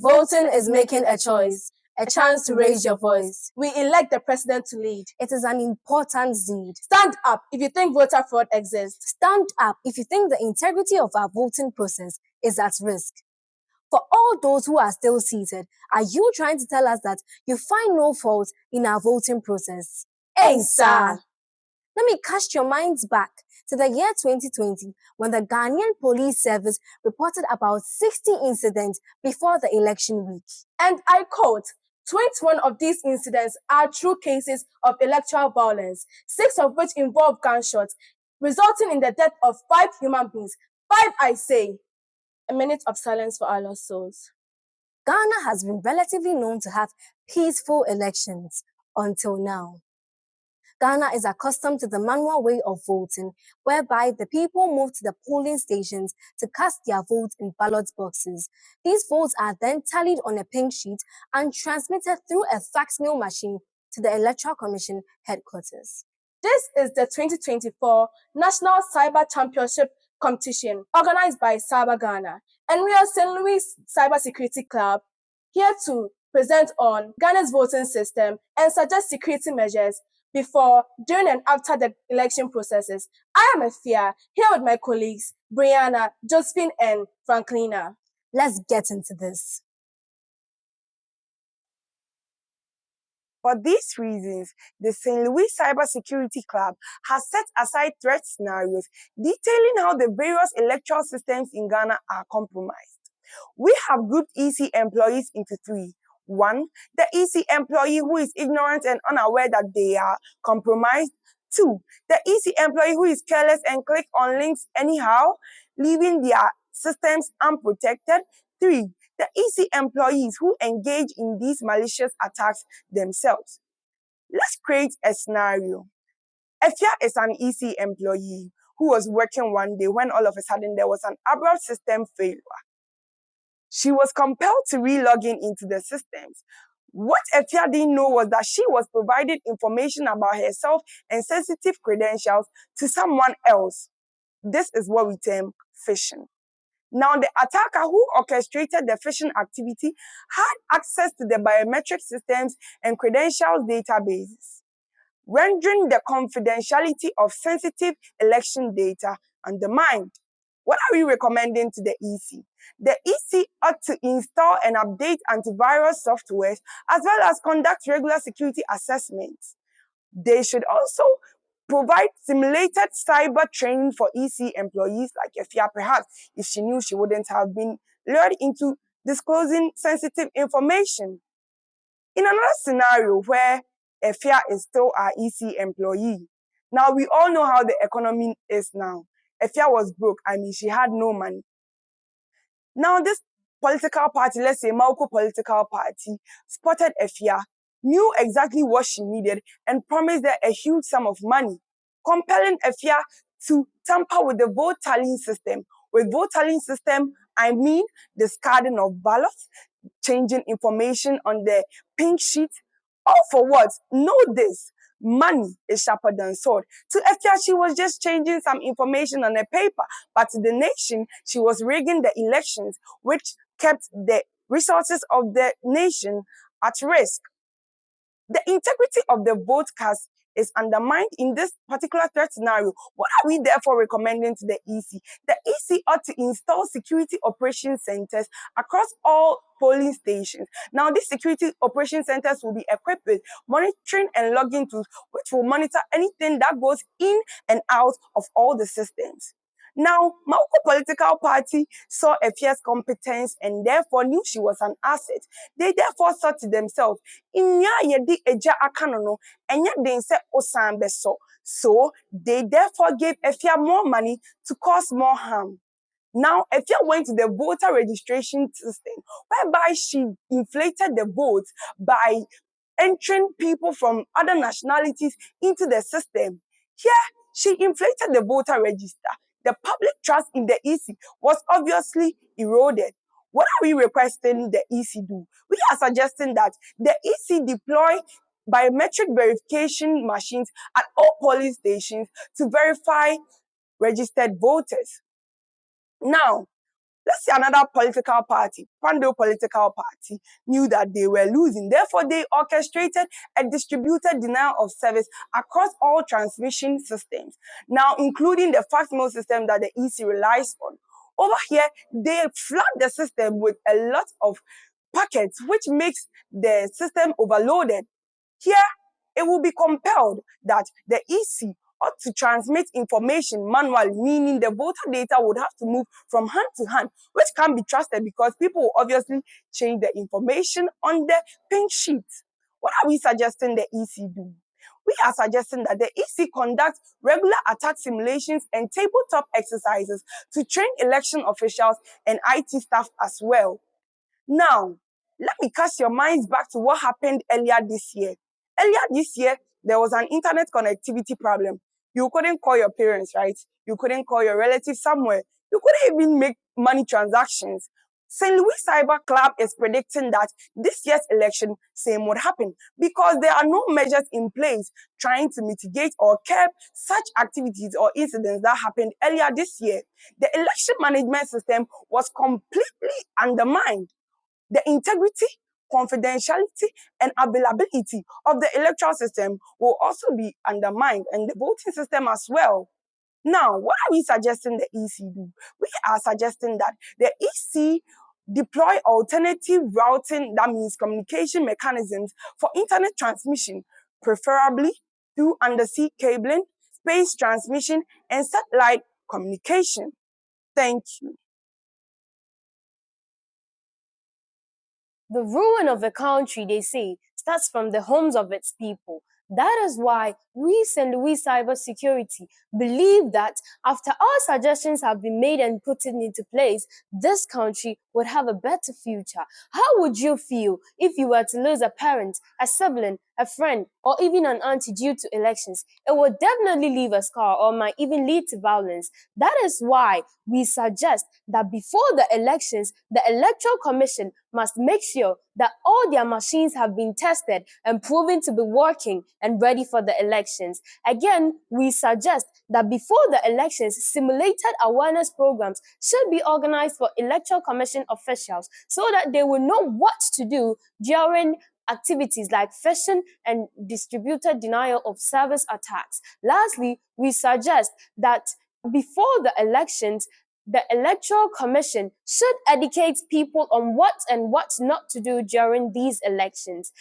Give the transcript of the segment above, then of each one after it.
Voting is making a choice, a chance to raise your voice. We elect the president to lead. It is an important deed. Stand up if you think voter fraud exists. Stand up if you think the integrity of our voting process is at risk. For all those who are still seated, are you trying to tell us that you find no fault in our voting process? Hey, sir! Let me cast your minds back to the year 2020 when the Ghanaian Police Service reported about 60 incidents before the election week. And I quote, 21 of these incidents are true cases of electoral violence, 6 of which involve gunshots, resulting in the death of 5 human beings. 5, I say. A minute of silence for our lost souls. Ghana has been relatively known to have peaceful elections until now. Ghana is accustomed to the manual way of voting, whereby the people move to the polling stations to cast their votes in ballot boxes. These votes are then tallied on a pink sheet and transmitted through a fax mail machine to the Electoral Commission headquarters. This is the 2024 National Cyber Championship competition organized by Cyber Ghana, and we are St. Louis Cyber Security Club here to present on Ghana's voting system and suggest security measures before, during, and after the election processes. I am Afia, here with my colleagues, Brianna, Josephine, and Franklina. Let's get into this. For these reasons, the St. Louis Cyber Security Club has set aside threat scenarios detailing how the various electoral systems in Ghana are compromised. We have grouped EC employees into 3. 1. The EC employee who is ignorant and unaware that they are compromised. 2. The EC employee who is careless and clicks on links anyhow, leaving their systems unprotected. 3. The EC employees who engage in these malicious attacks themselves. Let's create a scenario. Efia is an EC employee who was working one day when all of a sudden there was an abrupt system failure. She was compelled to re-log in into the systems. What Efia didn't know was that she was providing information about herself and sensitive credentials to someone else. This is what we term phishing. Now, the attacker who orchestrated the phishing activity had access to the biometric systems and credentials databases, rendering the confidentiality of sensitive election data undermined. What are we recommending to the EC? The EC ought to install and update antivirus software as well as conduct regular security assessments. They should also provide simulated cyber training for EC employees like Efia. Perhaps if she knew, she wouldn't have been lured into disclosing sensitive information. In another scenario where Efia is still our EC employee, now we all know how the economy is now. Efia was broke. She had no money. Now this political party, let's say Mauko political party, spotted Efia, knew exactly what she needed, and promised her a huge sum of money, compelling Efia to tamper with the vote tallying system. With vote tallying system, I mean discarding of ballots, changing information on the pink sheet. All for what? Know this. Money is sharper than sword. To Efia, she was just changing some information on a paper, but to the nation, she was rigging the elections, which kept the resources of the nation at risk. The integrity of the vote cast is undermined in this particular threat scenario. What are we therefore recommending to the EC? The EC ought to install security operation centers across all polling stations. Now, these security operation centers will be equipped with monitoring and logging tools, which will monitor anything that goes in and out of all the systems. Now, Mauko political party saw Efia's competence and therefore knew she was an asset. They therefore thought to themselves, so they therefore gave Efia more money to cause more harm. Now, Efia went to the voter registration system, whereby she inflated the votes by entering people from other nationalities into the system. Here, she inflated the voter register. The public trust in the EC was obviously eroded. What are we requesting the EC do? We are suggesting that the EC deploy biometric verification machines at all polling stations to verify registered voters. Now, Let's say another political party, Pando political party, knew that they were losing. Therefore, they orchestrated a distributed denial of service across all transmission systems, now including the fast mail system that the EC relies on. Over here, they flood the system with a lot of packets, which makes the system overloaded. Here, it will be compelled that the EC ought to transmit information manually, meaning the voter data would have to move from hand to hand, which can't be trusted because people will obviously change the information on the pink sheet. What are we suggesting the EC do? We are suggesting that the EC conduct regular attack simulations and tabletop exercises to train election officials and IT staff as well. Now, let me cast your minds back to what happened earlier this year. Earlier this year, there was an internet connectivity problem. You couldn't call your parents, right? You couldn't call your relatives somewhere. You couldn't even make money transactions. St. Louis Cyber Club is predicting that this year's election, same would happen because there are no measures in place trying to mitigate or curb such activities or incidents that happened earlier this year. The election management system was completely undermined. The integrity, confidentiality, and availability of the electoral system will also be undermined, and the voting system as well. Now, what are we suggesting the EC do? We are suggesting that the EC deploy alternative routing, that means communication mechanisms for internet transmission, preferably through undersea cabling, space transmission, and satellite communication. Thank you. The ruin of a country, they say, starts from the homes of its people. That is why we, St. Louis Cybersecurity, believe that after our suggestions have been made and put into place, this country would have a better future. How would you feel if you were to lose a parent, a sibling, a friend, or even an auntie due to elections? It would definitely leave a scar or might even lead to violence. That is why we suggest that before the elections, the Electoral Commission must make sure that all their machines have been tested and proven to be working and ready for the elections. Again, we suggest that before the elections, simulated awareness programs should be organized for Electoral Commission officials so that they will know what to do during activities like phishing and distributed denial of service attacks. Lastly, we suggest that before the elections, the Electoral Commission should educate people on what and what not to do during these elections.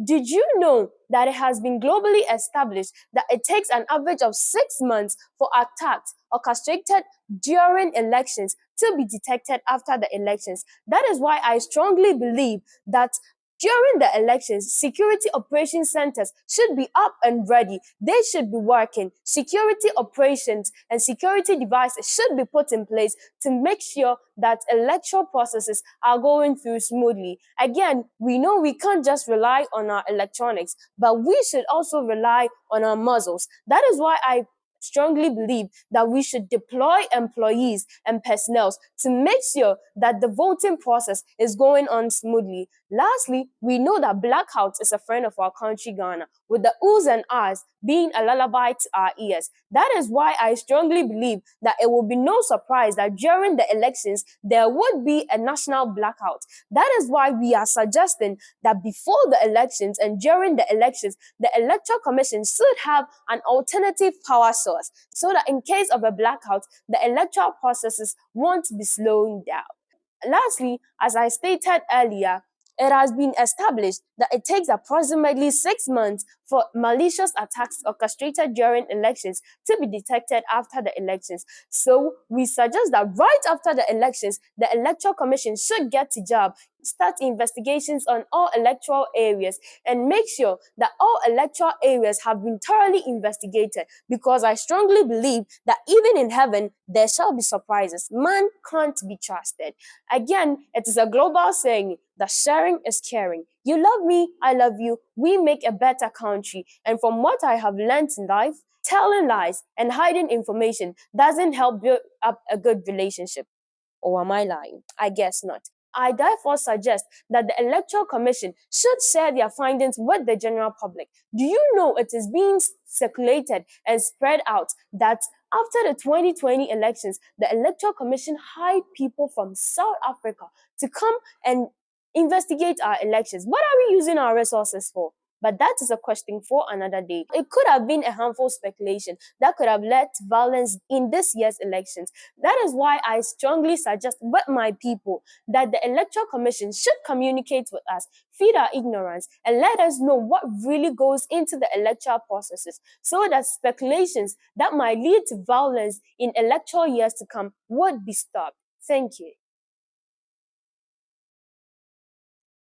Did you know that it has been globally established that it takes an average of 6 months for attacks orchestrated during elections to be detected after the elections? That is why I strongly believe that during the elections, security operation centers should be up and ready. They should be working. Security operations and security devices should be put in place to make sure that electoral processes are going through smoothly. Again, we know we can't just rely on our electronics, but we should also rely on our muzzles. That is why I strongly believe that we should deploy employees and personnel to make sure that the voting process is going on smoothly. Lastly, we know that blackout is a friend of our country, Ghana, with the oohs and ahs being a lullaby to our ears. That is why I strongly believe that it will be no surprise that during the elections, there would be a national blackout. That is why we are suggesting that before the elections and during the elections, the Electoral Commission should have an alternative power source so that in case of a blackout, the electoral processes won't be slowing down. Lastly, as I stated earlier, it has been established that it takes approximately 6 months for malicious attacks orchestrated during elections to be detected after the elections. So we suggest that right after the elections, the Electoral Commission should get to job, start investigations on all electoral areas, and make sure that all electoral areas have been thoroughly investigated, because I strongly believe that even in heaven, there shall be surprises. Man can't be trusted. Again, it is a global saying that sharing is caring. You love me, I love you. We make a better country. And from what I have learned in life, telling lies and hiding information doesn't help build up a good relationship. Or am I lying? I guess not. I therefore suggest that the Electoral Commission should share their findings with the general public. Do you know it is being circulated and spread out that After the 2020 elections, the Electoral Commission hired people from South Africa to come and investigate our elections. What are we using our resources for? But that is a question for another day. It could have been a harmful speculation that could have led to violence in this year's elections. That is why I strongly suggest with my people that the Electoral Commission should communicate with us, feed our ignorance, and let us know what really goes into the electoral processes so that speculations that might lead to violence in electoral years to come would be stopped. Thank you.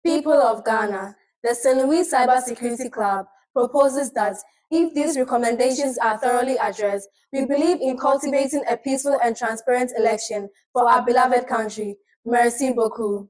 People of Ghana, the St. Louis Cybersecurity Club proposes that if these recommendations are thoroughly addressed, we believe in cultivating a peaceful and transparent election for our beloved country. Merci beaucoup.